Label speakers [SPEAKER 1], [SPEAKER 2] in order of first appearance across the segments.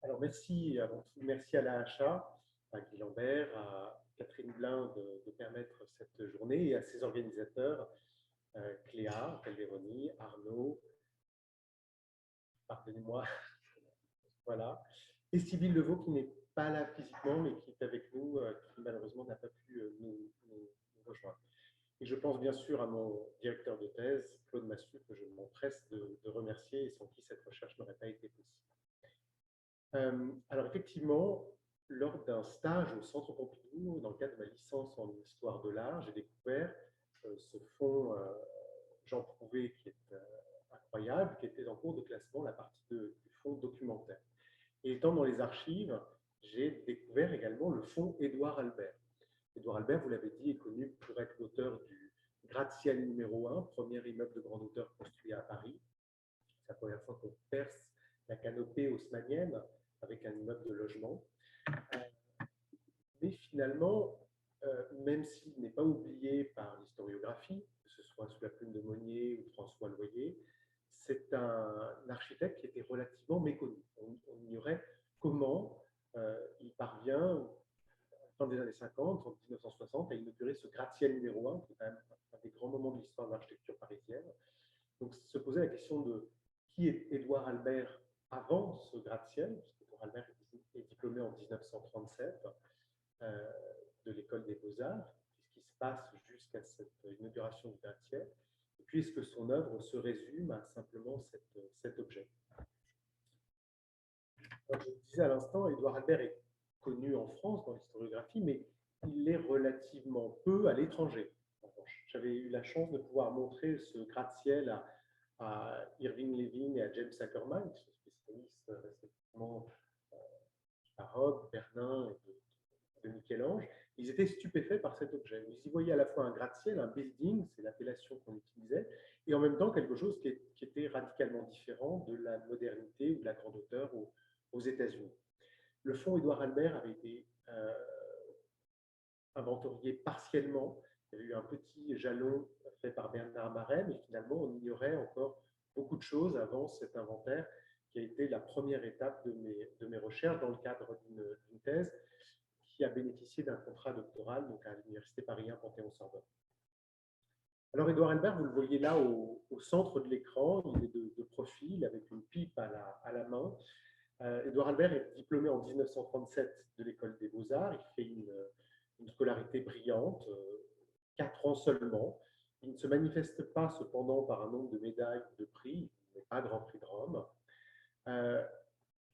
[SPEAKER 1] Alors, merci avant tout, merci à l'AHA, à Guy Lambert, à Catherine Blin de permettre cette journée et à ses organisateurs, Cléa, Calderoni, Arnaud, pardonnez-moi, voilà, et Sybille Levaux qui n'est pas là physiquement mais qui est avec nous, qui malheureusement n'a pas pu nous rejoindre. Et je pense bien sûr à mon directeur de thèse, Claude Massu, que je m'empresse de remercier et sans qui cette recherche n'aurait pas été possible. Alors effectivement, lors d'un stage au Centre Pompidou, dans le cadre de ma licence en histoire de l'art, j'ai découvert ce fonds Jean Prouvé qui est incroyable, qui était en cours de classement, la partie du fonds documentaire. Et étant dans les archives, j'ai découvert également le fonds Édouard Albert. Édouard Albert, vous l'avez dit, est connu pour être l'auteur du gratte-ciel numéro 1, premier immeuble de grande hauteur construit à Paris. C'est la première fois qu'on perce la canopée haussmannienne avec un immeuble de logement. Mais finalement, même s'il n'est pas oublié par l'historiographie, que ce soit sous la plume de Monnier ou François Loyer, c'est un architecte qui était relativement méconnu. On ignorait comment il parvient, fin des années 50, en 1960, à inaugurer ce gratte-ciel numéro 1, qui est quand même un des grands moments de l'histoire de l'architecture parisienne. Donc, se posait la question de qui est Édouard Albert avant ce gratte-ciel, puisqu'Édouard Albert est diplômé en 1937 de l'école des Beaux-Arts, qu'est-ce qui se passe jusqu'à cette inauguration du gratte-ciel, et puis est-ce que son œuvre se résume à simplement cet objet. Alors, je disais à l'instant, Édouard Albert est connu en France dans l'historiographie, mais il est relativement peu à l'étranger. J'avais eu la chance de pouvoir montrer ce gratte-ciel à Irving Levin et à James Ackerman, qui sont spécialistes respectivement baroque, Bernin et de Michel-Ange. Ils étaient stupéfaits par cet objet. Ils y voyaient à la fois un gratte-ciel, un building, c'est l'appellation qu'on utilisait, et en même temps quelque chose qui était radicalement différent de la modernité ou de la grande hauteur aux États-Unis. Le fonds Édouard Albert avait été inventorié partiellement. Il y avait eu un petit jalon fait par Bernard Marais, mais finalement, on ignorait encore beaucoup de choses avant cet inventaire qui a été la première étape de mes recherches dans le cadre d'une thèse qui a bénéficié d'un contrat doctoral donc à l'Université Paris 1 Panthéon-Sorbonne. Alors, Édouard Albert, vous le voyez là au centre de l'écran, il est de profil avec une pipe à la main. Édouard Albert est diplômé en 1937 de l'école des Beaux-Arts. Il fait une scolarité brillante, 4 ans seulement. Il ne se manifeste pas cependant par un nombre de médailles, de prix, il n'est pas Grand Prix de Rome.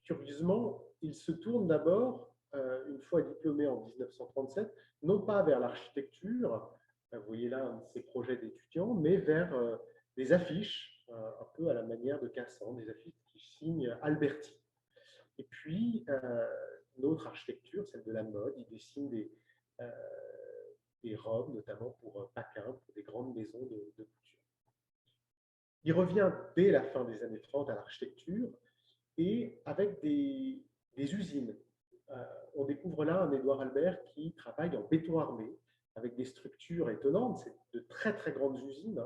[SPEAKER 1] Curieusement, il se tourne d'abord, une fois diplômé en 1937, non pas vers l'architecture, vous voyez là un de ses projets d'étudiant, mais vers des affiches, un peu à la manière de Cassan, des affiches qui signent Alberti. Et puis, une autre architecture, celle de la mode, il dessine des robes, notamment pour Paquin, pour des grandes maisons de couture. Il revient dès la fin des années 30 à l'architecture et avec des usines. On découvre là un Édouard Albert qui travaille en béton armé, avec des structures étonnantes, c'est de très très grandes usines,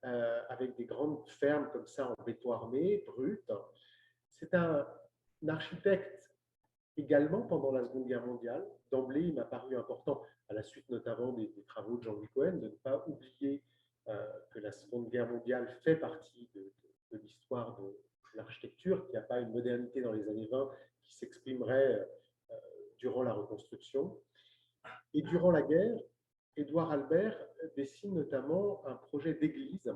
[SPEAKER 1] hein, avec des grandes fermes comme ça en béton armé, brut. C'est un architecte également pendant la Seconde Guerre mondiale. D'emblée, il m'a paru important, à la suite notamment des travaux de Jean-Louis Cohen, de ne pas oublier que la Seconde Guerre mondiale fait partie de l'histoire de l'architecture, qu'il n'y a pas une modernité dans les années 20 qui s'exprimerait durant la reconstruction. Et durant la guerre, Édouard Albert dessine notamment un projet d'église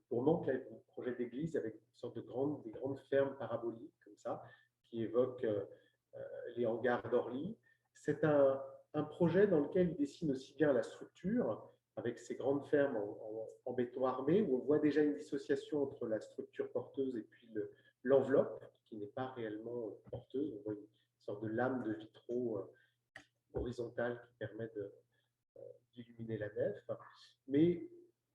[SPEAKER 1] pour Mantes, un projet d'église avec une sorte des grandes fermes paraboliques comme ça, qui évoquent les hangars d'Orly. C'est un projet dans lequel il dessine aussi bien la structure, avec ces grandes fermes en béton armé, où on voit déjà une dissociation entre la structure porteuse et puis l'enveloppe, qui n'est pas réellement porteuse. On voit une sorte de lame de vitraux horizontale qui permet d'illuminer la nef. Mais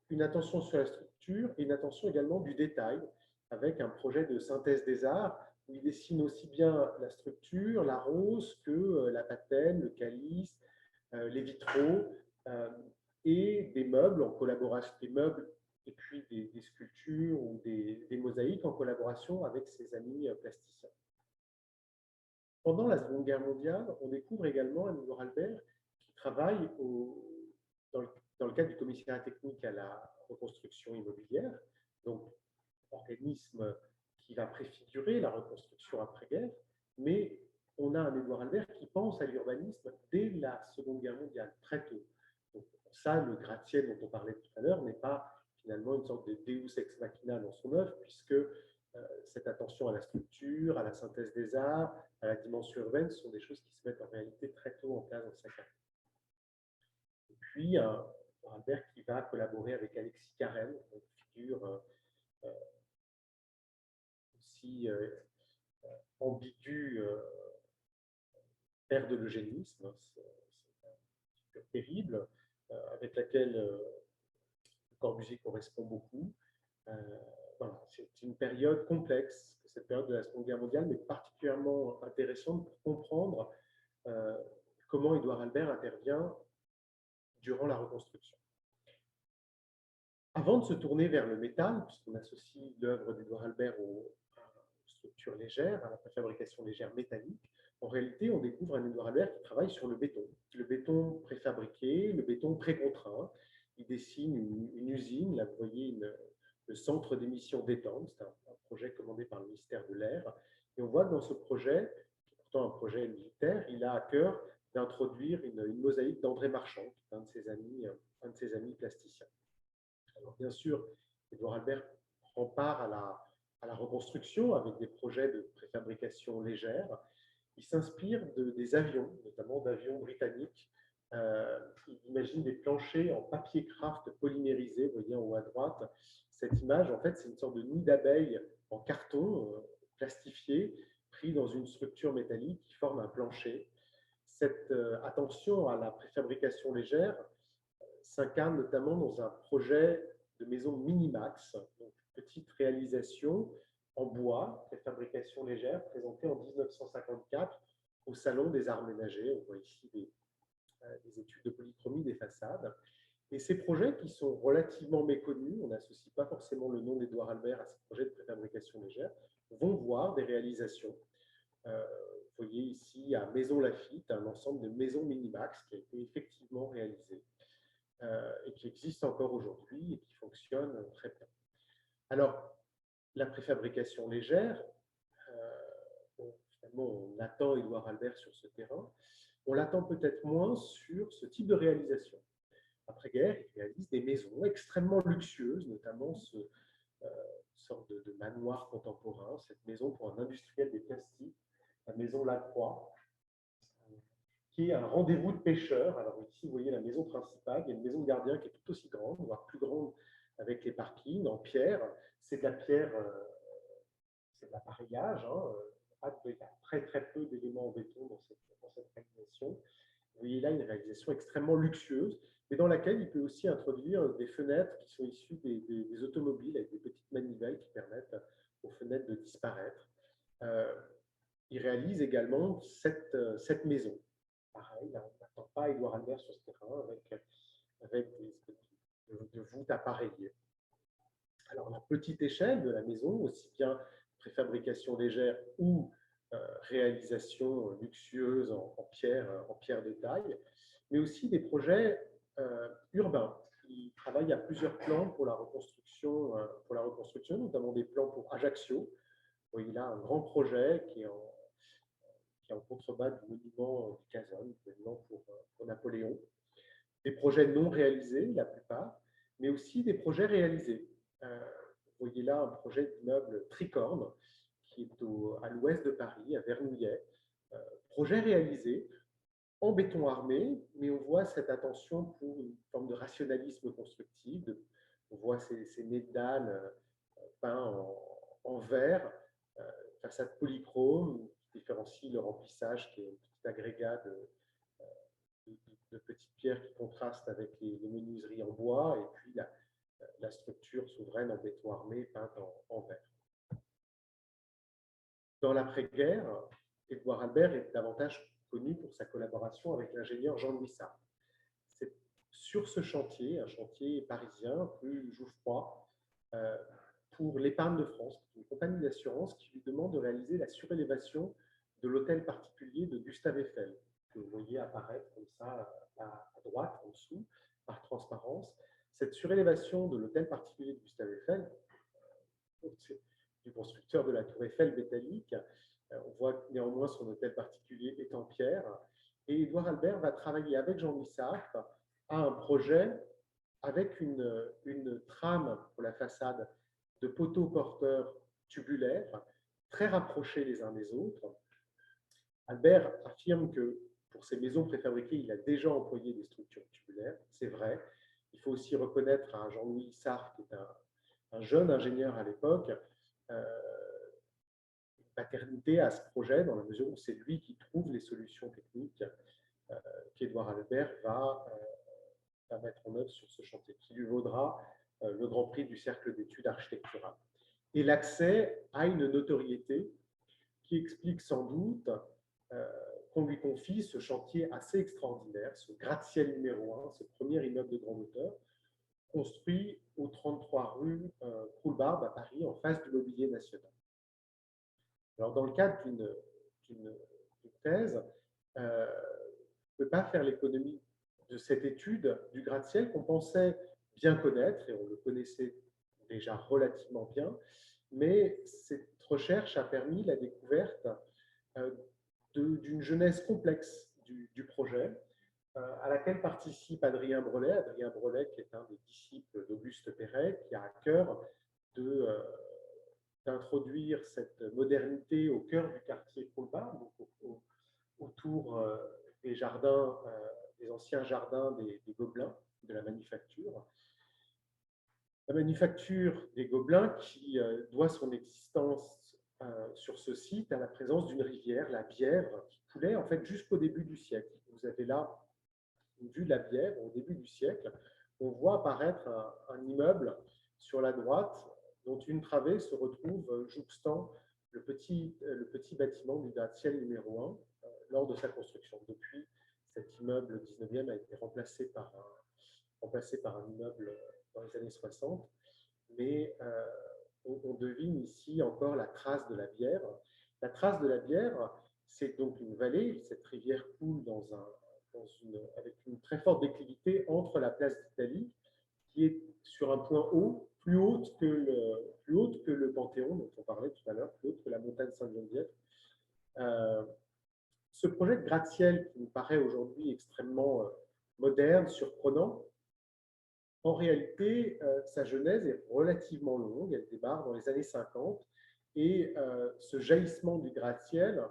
[SPEAKER 1] une attention sur la structure et une attention également du détail, avec un projet de synthèse des arts où il dessine aussi bien la structure, la rose, que la patène, le calice, les vitraux et des meubles en collaboration, des meubles et puis des sculptures ou des mosaïques en collaboration avec ses amis plasticiens. Pendant la Seconde Guerre mondiale, on découvre également un Édouard Albert qui travaille dans le cadre du commissariat technique à la reconstruction immobilière, donc organisme qui va préfigurer la reconstruction après-guerre, mais on a un Édouard Albert qui pense à l'urbanisme dès la Seconde Guerre mondiale, très tôt. Donc, ça, le gratte-ciel dont on parlait tout à l'heure n'est pas finalement une sorte de deus ex machina dans son œuvre, puisque cette attention à la structure, à la synthèse des arts, à la dimension urbaine, sont des choses qui se mettent en réalité très tôt en place dans sa carrière. Et puis, Albert qui va collaborer avec Alexis Carrel, une figure aussi ambiguë, père de l'eugénisme, c'est une figure terrible, avec laquelle Corbusier correspond beaucoup. Voilà, c'est une période complexe, cette période de la Seconde Guerre mondiale, mais particulièrement intéressante pour comprendre comment Édouard Albert intervient durant la reconstruction. Avant de se tourner vers le métal, puisqu'on associe l'œuvre d'Édouard Albert aux structures légères, à la préfabrication légère métallique, en réalité, on découvre un Édouard Albert qui travaille sur le béton préfabriqué, le béton précontraint. Il dessine une usine, là vous voyez le centre d'émission détente, c'est un projet commandé par le ministère de l'Air. Et on voit que dans ce projet, qui est pourtant un projet militaire, il a à cœur d'introduire une mosaïque d'André Marchand, un de ses amis plasticiens. Alors bien sûr, Édouard Albert prend part à la reconstruction avec des projets de préfabrication légère. Il s'inspire des avions, notamment d'avions britanniques. Il imagine des planchers en papier craft polymérisé, vous voyez en haut à droite. Cette image, en fait, c'est une sorte de nid d'abeille en carton plastifié, pris dans une structure métallique qui forme un plancher. Cette attention à la préfabrication légère s'incarne notamment dans un projet de maison Minimax, donc petite réalisation en bois, préfabrication légère, présentée en 1954 au Salon des Arts Ménagers. On voit ici des études de polychromie des façades. Et ces projets qui sont relativement méconnus, on n'associe pas forcément le nom d'Édouard Albert à ces projets de préfabrication légère, vont voir des réalisations. Vous voyez ici à Maison Lafitte, un ensemble de maisons Minimax qui a été effectivement réalisé et qui existe encore aujourd'hui et qui fonctionne très bien. Alors, la préfabrication légère, finalement, on attend Édouard Albert sur ce terrain, on l'attend peut-être moins sur ce type de réalisation. Après-guerre, il réalise des maisons extrêmement luxueuses, notamment ce sorte de manoir contemporain, cette maison pour un industriel des plastiques, la maison Lacroix, qui est un rendez-vous de pêcheurs. Alors ici, vous voyez la maison principale, il y a une maison de gardien qui est tout aussi grande, voire plus grande, avec les parkings en pierre. C'est de la pierre, c'est de l'appareillage. Il y a très très peu d'éléments en béton dans cette réalisation. Vous voyez là une réalisation extrêmement luxueuse, mais dans laquelle il peut aussi introduire des fenêtres qui sont issues des automobiles avec des petites manivelles qui permettent aux fenêtres de disparaître. Il réalise également cette maison. Pareil, on n'attend pas Édouard Albert sur ce terrain avec de voûtes appareillées. Alors, la petite échelle de la maison, aussi bien préfabrication légère ou réalisation luxueuse en pierre de taille, mais aussi des projets urbains. Il travaille à plusieurs plans pour la reconstruction, notamment des plans pour Ajaccio. Vous voyez là un grand projet qui est en contrebas du monument du Casone, du monument pour Napoléon. Des projets non réalisés, la plupart, mais aussi des projets réalisés. Vous voyez là un projet d'immeuble tricorne qui est à l'ouest de Paris, à Vernouillet. Projet réalisé en béton armé, mais on voit cette attention pour une forme de rationalisme constructif. On voit ces nez de dalle peints en verre, façade polychrome, qui différencie le remplissage, qui est un petit agrégat de petites pierres qui contrastent avec les menuiseries en bois, et puis la structure souveraine en béton armé peinte en vert. Dans l'après-guerre, Édouard Albert est davantage connu pour sa collaboration avec l'ingénieur Jean-Louis Sarre. C'est sur ce chantier, un chantier parisien, rue Jouffroy, pour l'Épargne de France, une compagnie d'assurance qui lui demande de réaliser la surélévation de l'hôtel particulier de Gustave Eiffel, que vous voyez apparaître comme ça à droite, en dessous, par transparence. Cette surélévation de l'hôtel particulier de Gustave Eiffel, du constructeur de la tour Eiffel métallique, on voit néanmoins son hôtel particulier est en pierre. Et Édouard Albert va travailler avec Jean-Louis Sartre à un projet avec une trame pour la façade de poteaux porteurs tubulaires, très rapprochés les uns des autres. Albert affirme que pour ses maisons préfabriquées, il a déjà employé des structures tubulaires. C'est vrai. Il faut aussi reconnaître à Jean-Louis Sartre, qui est un jeune ingénieur à l'époque, une paternité à ce projet, dans la mesure où c'est lui qui trouve les solutions techniques qu'Édouard Albert va mettre en œuvre sur ce chantier, qui lui vaudra le Grand Prix du Cercle d'études architecturales. Et l'accès à une notoriété qui explique sans doute qu'on lui confie ce chantier assez extraordinaire, ce gratte-ciel numéro 1, ce premier immeuble de grande hauteur, construit au 33 rue Coulbarbe à Paris, en face du Mobilier National. Alors, dans le cadre d'une thèse, on ne peut pas faire l'économie de cette étude du gratte-ciel qu'on pensait bien connaître, et on le connaissait déjà relativement bien, mais cette recherche a permis la découverte d'une genèse complexe du projet, à laquelle participe Adrien Brelet, qui est un des disciples d'Auguste Perret, qui a à cœur d'introduire cette modernité au cœur du quartier Coulbarbe, autour des jardins, des anciens jardins des Gobelins, de la manufacture. La manufacture des Gobelins qui doit son existence sur ce site à la présence d'une rivière, la Bièvre, qui coulait en fait jusqu'au début du siècle. Vous avez là une vue de la Bièvre au début du siècle. On voit apparaître un immeuble sur la droite dont une travée se retrouve jouxtant le petit bâtiment du gratte-ciel numéro 1 lors de sa construction. Depuis, cet immeuble 19e a été remplacé par un immeuble dans les années 60, mais on devine ici encore la trace de la Bièvre. La trace de la Bièvre, c'est donc une vallée. Cette rivière coule avec une très forte déclivité entre la place d'Italie, qui est sur un point haut, plus haute que le Panthéon, dont on parlait tout à l'heure, plus haute que la montagne Sainte-Geneviève. Ce projet de gratte-ciel, qui nous paraît aujourd'hui extrêmement moderne, surprenant, en réalité, sa genèse est relativement longue. Elle démarre dans les années 50 et ce jaillissement du gratte-ciel,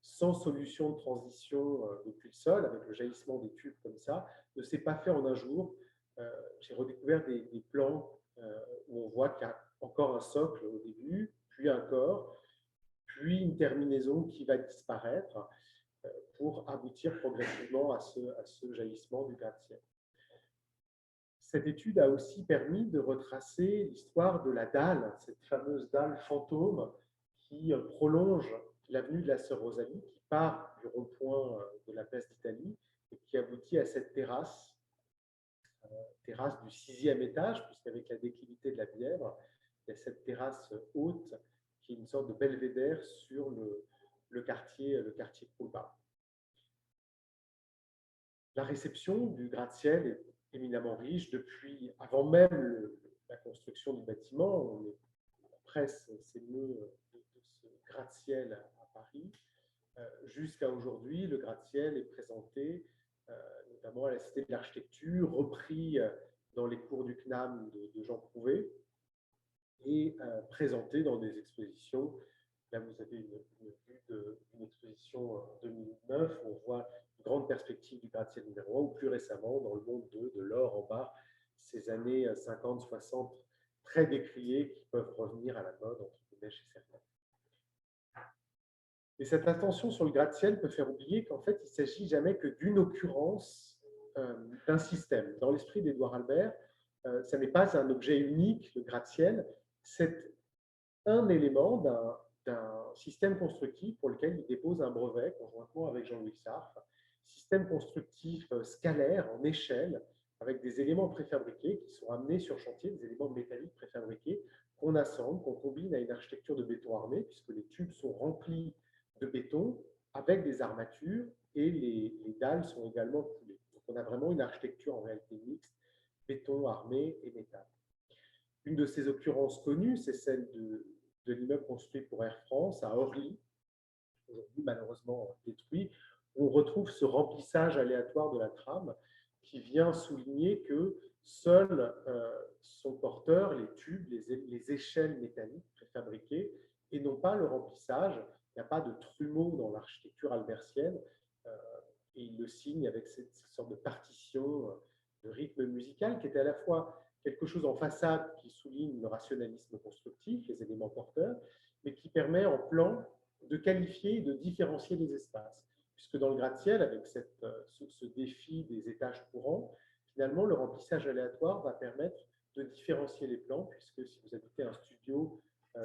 [SPEAKER 1] sans solution de transition depuis le sol, avec le jaillissement des tubes comme ça, ne s'est pas fait en un jour. J'ai redécouvert des plans où on voit qu'il y a encore un socle au début, puis un corps, puis une terminaison qui va disparaître pour aboutir progressivement à ce jaillissement du gratte-ciel. Cette étude a aussi permis de retracer l'histoire de la dalle, cette fameuse dalle fantôme qui prolonge l'avenue de la Sœur Rosalie, qui part du rond-point de la place d'Italie et qui aboutit à cette terrasse du 6e étage, puisqu'avec la déclivité de la Bièvre, il y a cette terrasse haute qui est une sorte de belvédère sur le quartier Coulbarbe. La réception du gratte-ciel est éminemment riche depuis, avant même la construction du bâtiment. On est après s'émeut de ce gratte-ciel à Paris. Jusqu'à aujourd'hui, le gratte-ciel est présenté notamment à la Cité de l'Architecture, repris dans les cours du CNAM de Jean Prouvé et présenté dans des expositions. Là, vous avez une vue d'une exposition en 2009 où on voit une grande perspective du gratte-ciel numéro 1, ou plus récemment, dans le monde de l'or en bas, ces années 50-60 très décriées qui peuvent revenir à la mode, entre guillemets, chez certains. Et cette attention sur le gratte-ciel peut faire oublier qu'en fait, il ne s'agit jamais que d'une occurrence d'un système. Dans l'esprit d'Édouard Albert, ça n'est pas un objet unique, le gratte-ciel, c'est un élément d'un système constructif pour lequel il dépose un brevet conjointement avec Jean-Louis Sartre, système constructif scalaire en échelle, avec des éléments préfabriqués qui sont amenés sur chantier, des éléments métalliques préfabriqués qu'on assemble, qu'on combine à une architecture de béton armé, puisque les tubes sont remplis de béton avec des armatures et les dalles sont également coulées. Donc on a vraiment une architecture en réalité mixte, béton, armé et métal. Une de ces occurrences connues, c'est celle de l'immeuble construit pour Air France à Orly, aujourd'hui malheureusement détruit, où on retrouve ce remplissage aléatoire de la trame qui vient souligner que seuls sont porteurs les tubes, les échelles métalliques préfabriquées et non pas le remplissage. Il n'y a pas de trumeau dans l'architecture albertienne et il le signe avec cette sorte de partition de rythme musical qui était à la fois quelque chose en façade qui souligne le rationalisme constructif, les éléments porteurs, mais qui permet en plan de qualifier et de différencier les espaces. Puisque dans le gratte-ciel, avec ce défi des étages courants, finalement, le remplissage aléatoire va permettre de différencier les plans, puisque si vous habitez un studio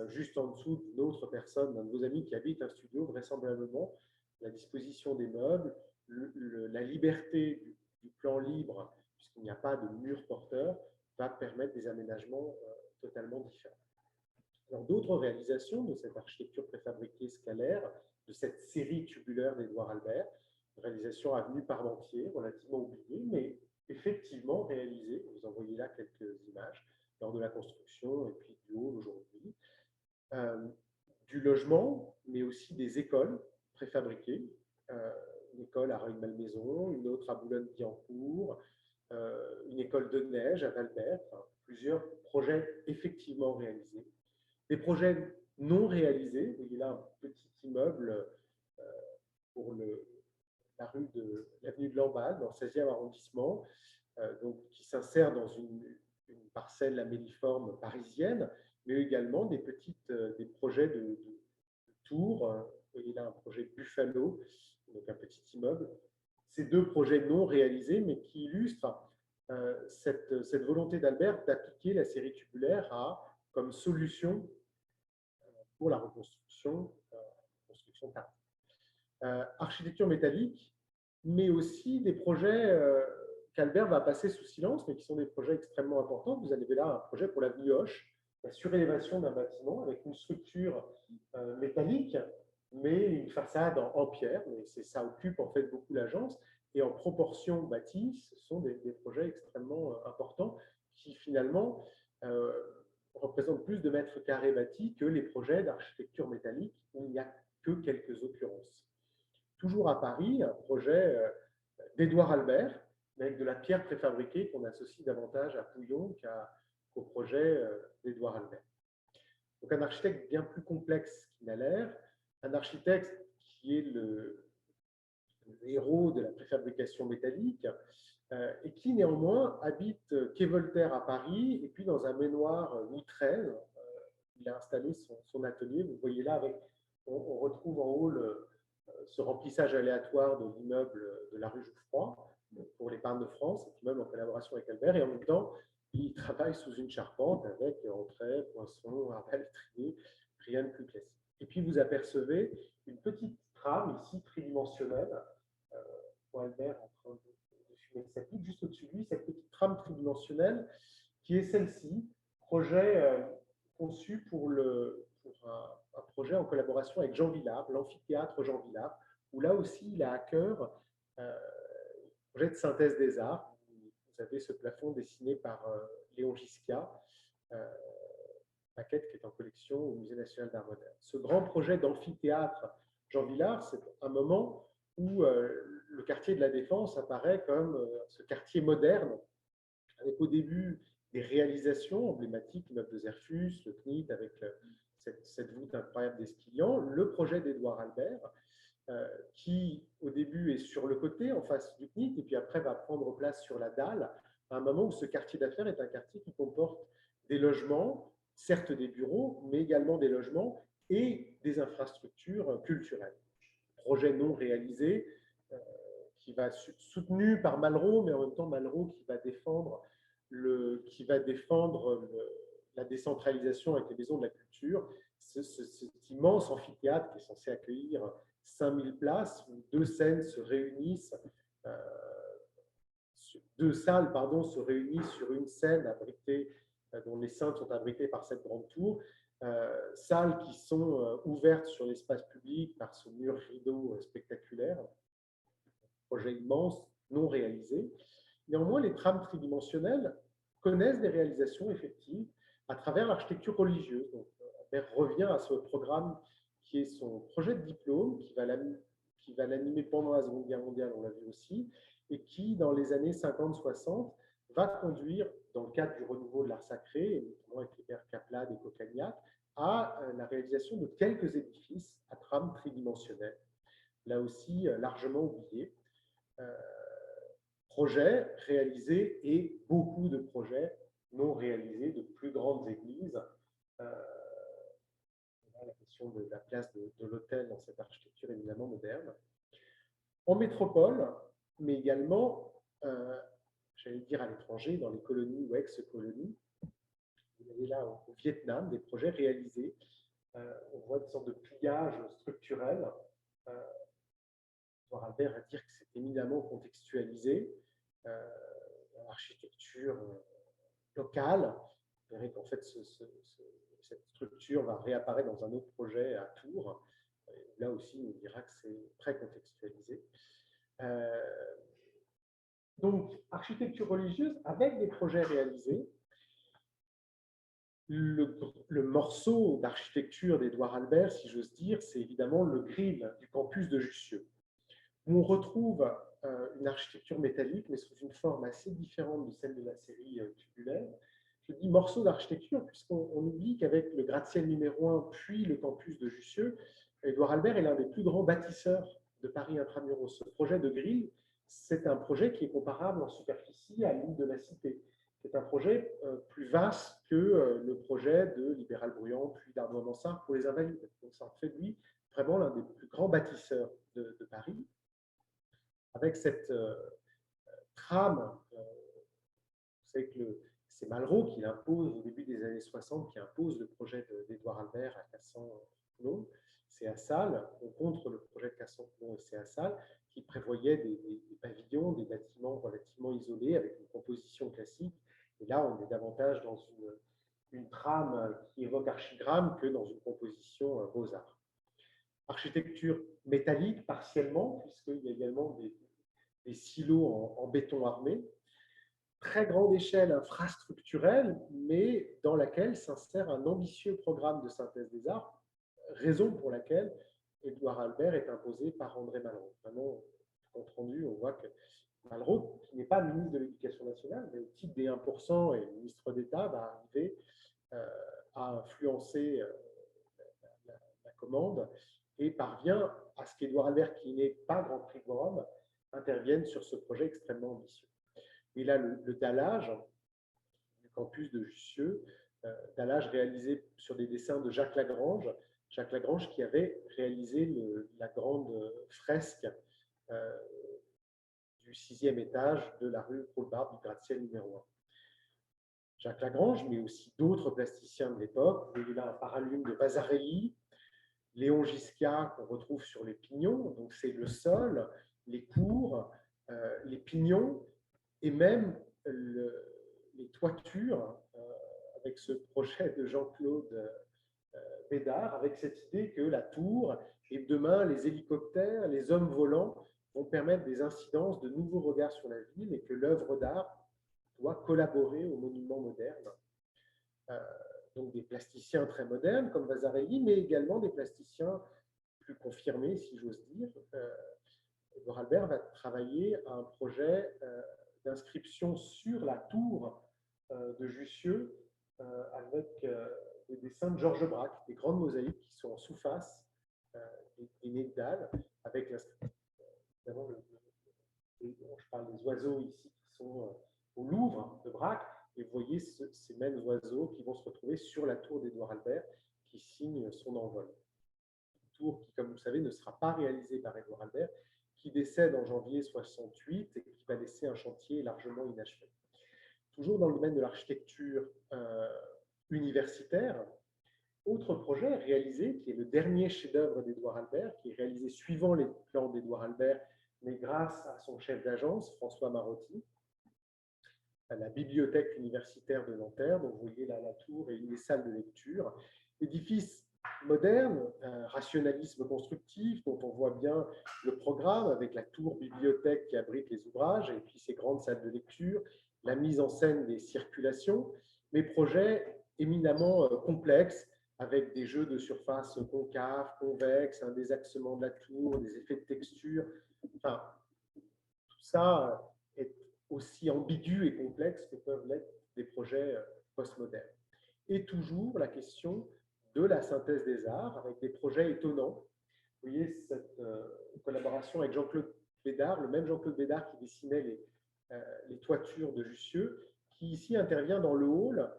[SPEAKER 1] juste en dessous d'une autre personne, d'un de vos amis qui habite un studio, vraisemblablement, la disposition des meubles, la liberté du plan libre, puisqu'il n'y a pas de mur porteur, va permettre des aménagements totalement différents. Alors, d'autres réalisations de cette architecture préfabriquée scalaire, de cette série tubulaire d'Édouard Albert, réalisation avenue Parmentier, relativement oubliée, mais effectivement réalisée. Vous en voyez là quelques images lors de la construction et puis du hall aujourd'hui. Du logement, mais aussi des écoles préfabriquées. Une école à Rueil-Malmaison, une autre à Boulogne-Billancourt, une école de neige à Valbert, enfin, plusieurs projets effectivement réalisés. Des projets non réalisés, vous voyez là un petit immeuble pour l'avenue de Lamballe, dans le 16e arrondissement, donc, qui s'insère dans une parcelle améliforme parisienne, mais également des projets de tours. Vous voyez là un projet Buffalo, donc un petit immeuble. Ces deux projets non réalisés, mais qui illustrent cette volonté d'Albert d'appliquer la série tubulaire comme solution pour la reconstruction tardive. Architecture métallique, mais aussi des projets qu'Albert va passer sous silence, mais qui sont des projets extrêmement importants. Vous avez là un projet pour l'avenue Hoche, la surélévation d'un bâtiment avec une structure métallique, mais une façade en pierre. Mais ça occupe en fait beaucoup l'agence. Et en proportion bâtie, ce sont des projets extrêmement importants qui finalement représentent plus de mètres carrés bâtis que les projets d'architecture métallique où il n'y a que quelques occurrences. Toujours à Paris, un projet d'Édouard Albert, mais avec de la pierre préfabriquée qu'on associe davantage à Pouillon qu'au projet d'Édouard Albert. Donc un architecte bien plus complexe qu'il n'a l'air, un architecte qui est le héros de la préfabrication métallique et qui néanmoins habite quai Voltaire à Paris et puis dans un manoir Louis XIII. Il a installé son atelier. Vous voyez là, on retrouve en haut ce remplissage aléatoire de l'immeuble de la rue Jouffroy pour l'épargne de France, cet immeuble en collaboration avec Albert, et en même temps, il travaille sous une charpente avec entrée, poinçon, arbalète, rien de plus classique. Et puis vous apercevez une petite trame ici tridimensionnelle, pour Albert en train de fumer sa pipe, juste au-dessus de lui, cette petite trame tridimensionnelle qui est celle-ci, projet conçu pour un projet en collaboration avec Jean Villard, l'amphithéâtre Jean Villard, où là aussi il a à cœur projet de synthèse des arts. Vous avez ce plafond dessiné par Léon Gisca, maquette qui est en collection au Musée national d'art moderne. Ce grand projet d'amphithéâtre Jean Villard, c'est un moment où le quartier de la Défense apparaît comme ce quartier moderne, avec au début des réalisations emblématiques, l'immeuble de Zerfus, le CNIT, avec cette voûte incroyable d'Esquillan, le projet d'Édouard Albert, qui au début est sur le côté, en face du CNIT, et puis après va prendre place sur la dalle, à un moment où ce quartier d'affaires est un quartier qui comporte des logements, certes des bureaux, mais également des logements et des infrastructures culturelles. Projet non réalisé, qui va soutenu par Malraux, mais en même temps Malraux qui va défendre la décentralisation avec les maisons de la culture, cet immense amphithéâtre qui est censé accueillir 5000 places, où deux salles se réunissent sur une scène abritée, dont les cintres sont abrités par cette grande tour, salles qui sont ouvertes sur l'espace public par ce mur rideau spectaculaire, projet immense, non réalisé. Néanmoins, les trames tridimensionnelles connaissent des réalisations effectives à travers l'architecture religieuse. Donc, Albert revient à ce programme qui est son projet de diplôme, qui va l'animer pendant la Seconde Guerre mondiale, on l'a vu aussi, et qui, dans les années 50-60, va conduire, dans le cadre du renouveau de l'art sacré, et notamment avec les pères Kaplan et Coccagnac, à la réalisation de quelques édifices à trame tridimensionnelle, là aussi largement oubliés. Projets réalisés et beaucoup de projets non réalisés de plus grandes églises. La question de la place de l'autel dans cette architecture éminemment moderne. En métropole, mais également, j'allais dire à l'étranger, dans les colonies ou ex-colonies. Vous avez là au Vietnam des projets réalisés. On voit une sorte de pliage structurel. Albert va dire que c'est éminemment contextualisé. L'architecture locale. Vous verrez qu'en fait, cette structure va réapparaître dans un autre projet à Tours. Là aussi, on dira que c'est très contextualisé. Donc, architecture religieuse avec des projets réalisés. Le morceau d'architecture d'Édouard Albert, si j'ose dire, c'est évidemment le grill du campus de Jussieu, où on retrouve une architecture métallique, mais sous une forme assez différente de celle de la série tubulaire. Je dis morceau d'architecture, puisqu'on oublie qu'avec le gratte-ciel numéro 1, puis le campus de Jussieu, Édouard Albert est l'un des plus grands bâtisseurs de Paris intramuros. Ce projet de grille, c'est un projet qui est comparable en superficie à l'île de la Cité. C'est un projet plus vaste que le projet de Libéral Bruyant, puis d'Arnois-Mansart pour les Invalides. Donc ça en fait de lui vraiment l'un des plus grands bâtisseurs de Paris. Avec cette trame, vous savez que c'est Malraux qui l'impose au début des années 60, qui impose le projet d'Édouard Albert à Cassan-Foulon, CA-Salle, contre le projet de Cassan-Foulon et CA-Salle, qui prévoyait des pavillons, des bâtiments relativement isolés avec une composition classique. Et là, on est davantage dans une trame qui évoque archigramme que dans une composition beaux-arts. Architecture métallique partiellement, puisqu'il y a également des silos en béton armé. Très grande échelle infrastructurelle, mais dans laquelle s'insère un ambitieux programme de synthèse des arts, raison pour laquelle Édouard Albert est imposé par André Malraux. Vraiment, compte rendu, on voit que Malraux, qui n'est pas ministre de l'Éducation nationale, mais au titre des 1% et ministre d'État, va arriver à influencer la commande et parvient à ce qu'Édouard Albert, qui n'est pas Grand Prix de Rome, intervienne sur ce projet extrêmement ambitieux. Et là, le dallage du campus de Jussieu, dallage réalisé sur des dessins de Jacques Lagrange. Jacques Lagrange qui avait réalisé la grande fresque du 6e étage de la rue Paul-Barbes du gratte-ciel numéro 1. Jacques Lagrange, mais aussi d'autres plasticiens de l'époque. Il y a un paralume de Vasarely, Léon Giscard qu'on retrouve sur les pignons. Donc c'est le sol, les cours, les pignons, et même les toitures, avec ce projet de Jean-Claude Bédard, avec cette idée que la tour et demain les hélicoptères, les hommes volants vont permettre des incidences, de nouveaux regards sur la ville, et que l'œuvre d'art doit collaborer au monument moderne. Donc des plasticiens très modernes comme Vasarely, mais également des plasticiens plus confirmés, si j'ose dire. Édouard Albert va travailler à un projet d'inscription sur la tour de Jussieu avec des dessins de Georges Braque, des grandes mosaïques qui sont en sous-face, des nez de dalle, avec l'inscription. Je parle des oiseaux ici qui sont au Louvre de Braque, et vous voyez ces mêmes oiseaux qui vont se retrouver sur la tour d'Édouard Albert qui signe son envol. Une tour qui, comme vous le savez, ne sera pas réalisée par Édouard Albert, qui décède en janvier 68 et qui va laisser un chantier largement inachevé. Toujours dans le domaine de l'architecture universitaire, autre projet réalisé, qui est le dernier chef-d'œuvre d'Édouard Albert, qui est réalisé suivant les plans d'Édouard Albert, mais grâce à son chef d'agence, François Marotti, à la bibliothèque universitaire de Nanterre. Donc vous voyez là la tour et une des salles de lecture. Édifice moderne, un rationalisme constructif dont on voit bien le programme avec la tour bibliothèque qui abrite les ouvrages et puis ces grandes salles de lecture, la mise en scène des circulations, mais projet éminemment complexe avec des jeux de surface concaves, convexes, un désaxement de la tour, des effets de texture. Enfin, tout ça est aussi ambigu et complexe que peuvent l'être des projets postmodernes. Et toujours la question de la synthèse des arts avec des projets étonnants. Vous voyez cette collaboration avec Jean-Claude Bédard, le même Jean-Claude Bédard qui dessinait les toitures de Jussieu, qui ici intervient dans le hall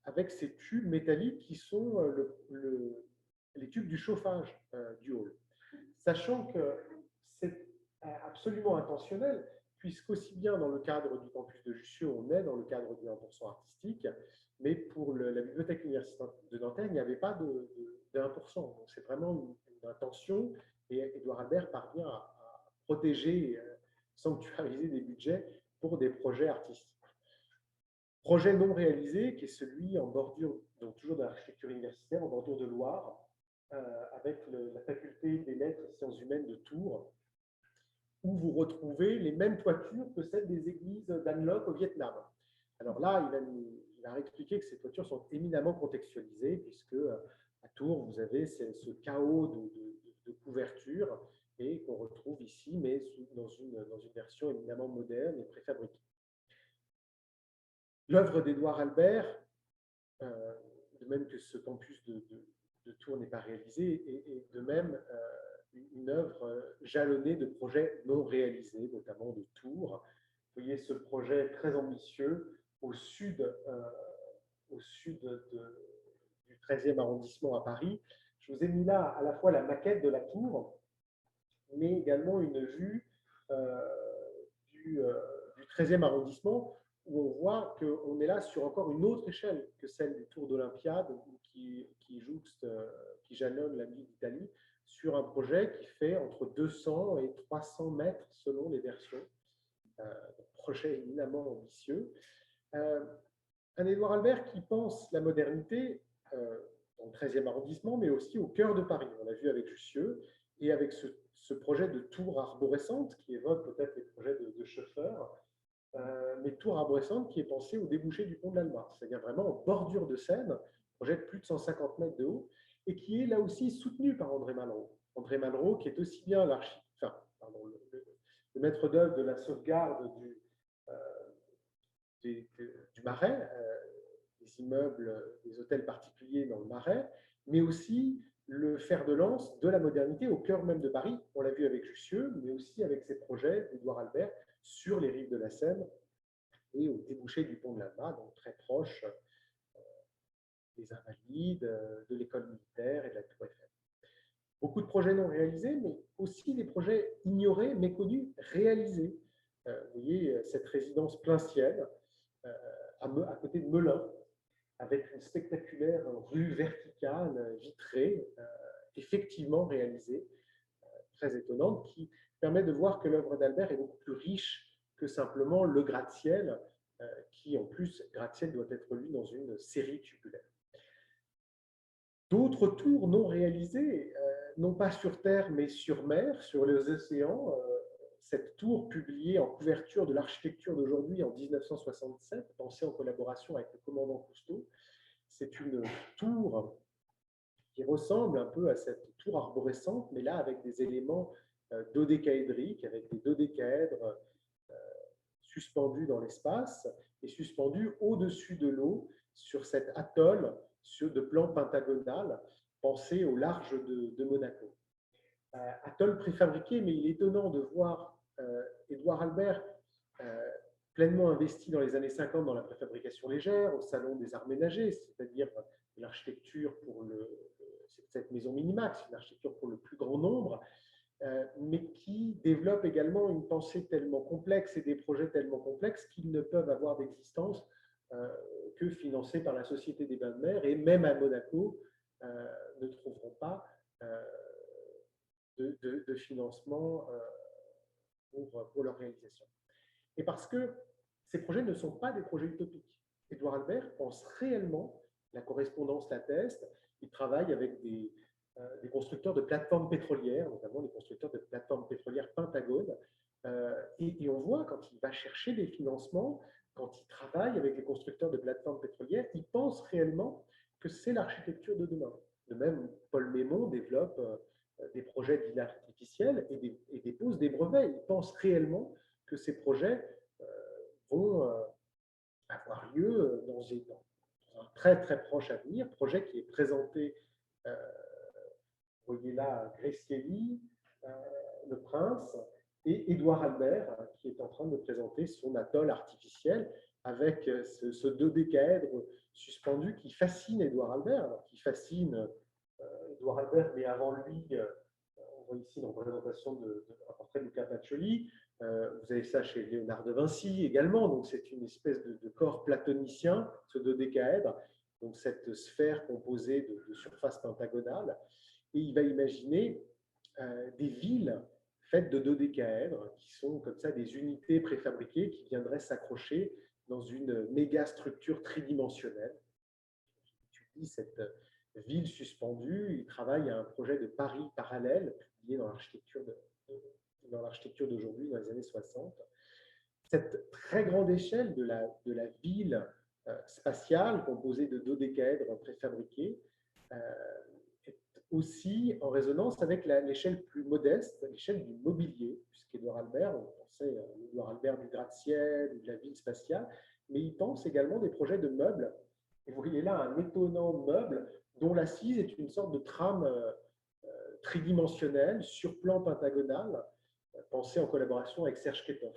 [SPEAKER 1] avec ces tubes métalliques qui sont les tubes du chauffage du hall. Sachant que c'est absolument intentionnel, puisqu'aussi bien dans le cadre du campus de Jussieu, on est dans le cadre du 1% artistique, mais pour la bibliothèque universitaire de Nanterre, il n'y avait pas de 1%. Donc c'est vraiment une intention, et Édouard Albert parvient à protéger, sanctuariser des budgets pour des projets artistiques. Projet non réalisé, qui est celui en bordure, donc toujours de l'architecture universitaire, en bordure de Loire, avec la faculté des lettres et sciences humaines de Tours, où vous retrouvez les mêmes toitures que celles des églises d'An Loc au Vietnam. Alors là, il va expliquer que ces toitures sont éminemment contextualisées, puisque à Tours, vous avez ce chaos de couverture et qu'on retrouve ici, mais dans une version éminemment moderne et préfabriquée. L'œuvre d'Édouard Albert, de même que ce campus de Tours n'est pas réalisé, et de même une œuvre jalonnée de projets non réalisés, notamment de Tours. Vous voyez ce projet très ambitieux au sud du 13e arrondissement à Paris. Je vous ai mis là à la fois la maquette de la tour, mais également une vue du 13e arrondissement, où on voit qu'on est là sur encore une autre échelle que celle du Tour d'Olympiade, qui jalonne la ville d'Italie, sur un projet qui fait entre 200 et 300 mètres selon les versions. Projet éminemment ambitieux. Un Édouard Albert qui pense la modernité dans le 13e arrondissement, mais aussi au cœur de Paris. On l'a vu avec Jussieu, et avec ce projet de tour arborescente qui évoque peut-être les projets de Schoeffer, mais tour arborescente qui est pensé au débouché du pont de l'Alma, c'est-à-dire vraiment en bordure de Seine, projet de plus de 150 mètres de haut, et qui est là aussi soutenu par André Malraux. André Malraux, qui est aussi bien le maître d'œuvre de la sauvegarde du Marais, des immeubles, des hôtels particuliers dans le Marais, mais aussi le fer de lance de la modernité au cœur même de Paris. On l'a vu avec Jussieu, mais aussi avec ses projets d'Édouard Albert sur les rives de la Seine et au débouché du pont de l'Alma, donc très proche des Invalides, de l'école militaire et de la Tour Eiffel. Beaucoup de projets non réalisés, mais aussi des projets ignorés, méconnus, réalisés. Vous voyez cette résidence Plein-Ciel à côté de Melun, avec une spectaculaire rue verticale vitrée, effectivement réalisée, très étonnante, qui permet de voir que l'œuvre d'Albert est beaucoup plus riche que simplement le gratte-ciel, qui en plus, gratte-ciel doit être lu dans une série tubulaire. D'autres tours non réalisées, non pas sur terre, mais sur mer, sur les océans. Cette tour publiée en couverture de l'architecture d'aujourd'hui en 1967, pensée en collaboration avec le commandant Cousteau, c'est une tour qui ressemble un peu à cette tour arborescente, mais là avec des éléments dodécaédriques, avec des dodécaèdres suspendus dans l'espace et suspendus au-dessus de l'eau sur cet atoll de plan pentagonal pensé au large de Monaco. Atoll préfabriqué, mais il est étonnant de voir Édouard Albert pleinement investi dans les années 50 dans la préfabrication légère, au Salon des Arts Ménagers, c'est-à-dire l'architecture pour cette maison Minimax, une architecture pour le plus grand nombre, mais qui développe également une pensée tellement complexe et des projets tellement complexes qu'ils ne peuvent avoir d'existence que financés par la Société des Bains de Mer, et même à Monaco ne trouveront pas de financement pour leur réalisation. Et parce que ces projets ne sont pas des projets utopiques. Édouard Albert pense réellement, la correspondance l'atteste, il travaille avec des constructeurs de plateformes pétrolières, notamment les constructeurs de plateformes pétrolières Pentagone. Et on voit quand il va chercher des financements, quand il travaille avec les constructeurs de plateformes pétrolières, il pense réellement que c'est l'architecture de demain. De même, Paul Mémon développe des projets d'IA artificielle et dépose des brevets. Il pense réellement que ces projets vont avoir lieu dans un très très proche avenir, projet qui est présenté, vous voyez là, Gracieli, le prince, et Édouard Albert, qui est en train de présenter son atoll artificiel avec ce dodécaèdre suspendu qui fascine Édouard Albert, qui fascine Édouard Albert, mais avant lui, on voit ici une représentation d'un portrait de Luca Pacioli. Vous avez ça chez Léonard de Vinci également, donc c'est une espèce de corps platonicien, ce dodécaèdre, donc cette sphère composée de surfaces pentagonales, et il va imaginer des villes faites de dodécaèdres, qui sont comme ça des unités préfabriquées qui viendraient s'accrocher dans une méga structure tridimensionnelle. Tu dis cette ville suspendue, il travaille à un projet de Paris parallèle, publié dans l'architecture d'aujourd'hui, dans les années 60. Cette très grande échelle de la ville spatiale, composée de dodécaèdres préfabriqués, est aussi en résonance avec l'échelle plus modeste, l'échelle du mobilier, puisqu'Édouard Albert, on pensait à Édouard Albert du gratte-ciel, de la ville spatiale, mais il pense également des projets de meubles. Et vous voyez là un étonnant meuble dont l'assise est une sorte de trame tridimensionnelle sur plan pentagonal, pensé en collaboration avec Serge Ketov.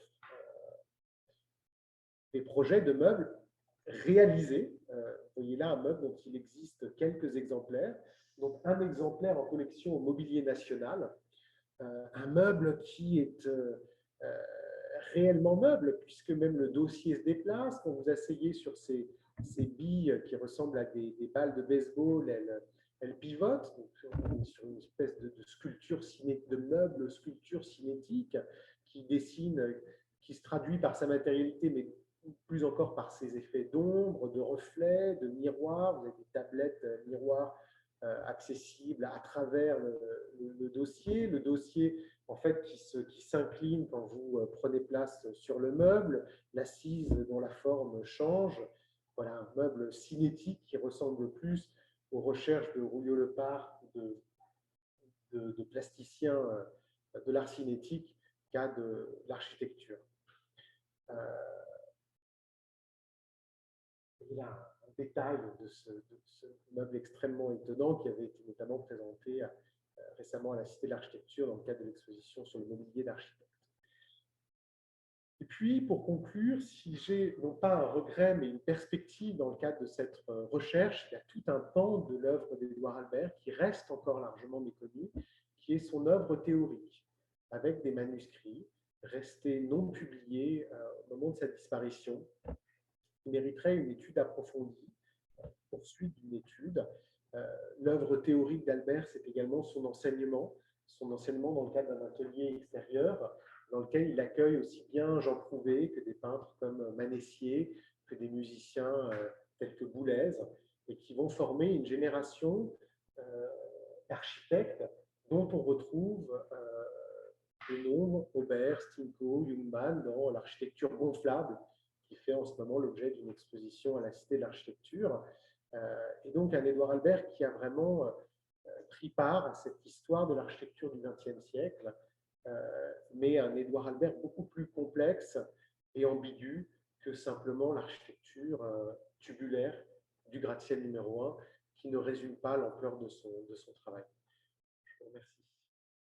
[SPEAKER 1] Des projets de meubles réalisés. Vous voyez là un meuble dont il existe quelques exemplaires. Donc un exemplaire en collection au Mobilier National, un meuble qui est réellement meuble, puisque même le dossier se déplace. Quand vous asseyez sur ces billes qui ressemblent à des balles de baseball, elles pivotent. Donc, on est sur une espèce de sculpture, de meuble sculpture cinétique qui dessine, qui se traduit par sa matérialité, mais plus encore par ses effets d'ombre, de reflets, de miroirs. Vous avez des tablettes miroirs accessibles à travers le dossier. Le dossier, en fait, qui s'incline quand vous prenez place sur le meuble. L'assise dont la forme change. Voilà un meuble cinétique qui ressemble plus aux recherches de Rouillot-Lepard, de plasticiens de l'art cinétique qu'à de l'architecture. Il y a un détail de ce meuble extrêmement étonnant qui avait été notamment présenté récemment à la Cité de l'Architecture dans le cadre de l'exposition sur le mobilier d'architecte. Et puis, pour conclure, si j'ai non pas un regret, mais une perspective dans le cadre de cette recherche, il y a tout un pan de l'œuvre d'Édouard Albert qui reste encore largement méconnu, qui est son œuvre théorique, avec des manuscrits restés non publiés au moment de sa disparition, qui mériterait une étude approfondie, poursuite d'une étude. L'œuvre théorique d'Albert, c'est également son enseignement dans le cadre d'un atelier extérieur, dans lequel il accueille aussi bien Jean Prouvé que des peintres comme Manessier, que des musiciens tels que Boulez, et qui vont former une génération d'architectes dont on retrouve le nom Aubert, Stinko, Jungmann dans l'architecture gonflable, qui fait en ce moment l'objet d'une exposition à la Cité de l'Architecture. Et donc un Édouard Albert qui a vraiment pris part à cette histoire de l'architecture du XXe siècle, mais un Édouard Albert beaucoup plus complexe et ambigu que simplement l'architecture tubulaire du gratte-ciel numéro 1, qui ne résume pas l'ampleur de son travail. Je vous remercie.